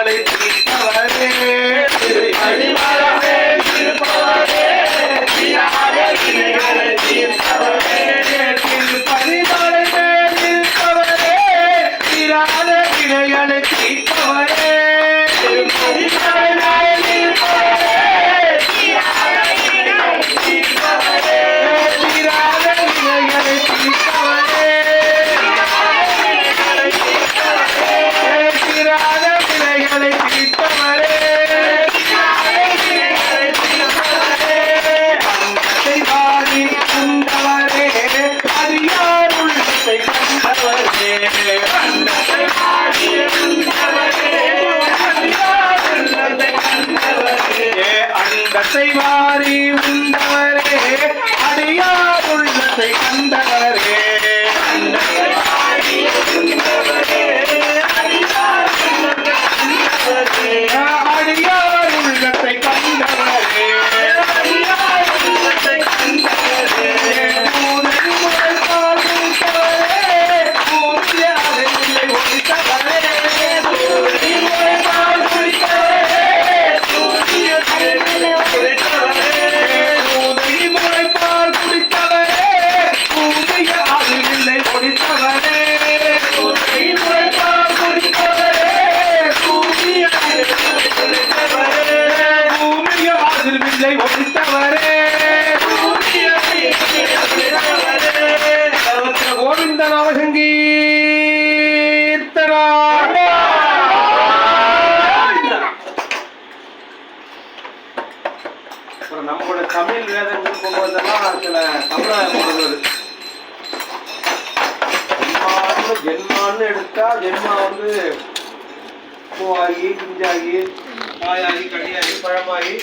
பதினாலை தீர்ப்பவரே வாரி உண்டவரே அடியார் உள்ளத்தை கண்டவரே அடியார் உள்ளத்தை கண்டவரே கோவிந்த நாமசங்கீர்த்தனா. நம்மளோட தமிழ் வேதங்கள் போகும்போதெல்லாம் சில தமிழ் ஜென்மான்னு எடுத்தா ஜென்மா வந்து பூவாகி குஞ்சாகி காயாகி கனியாகி பழமாகி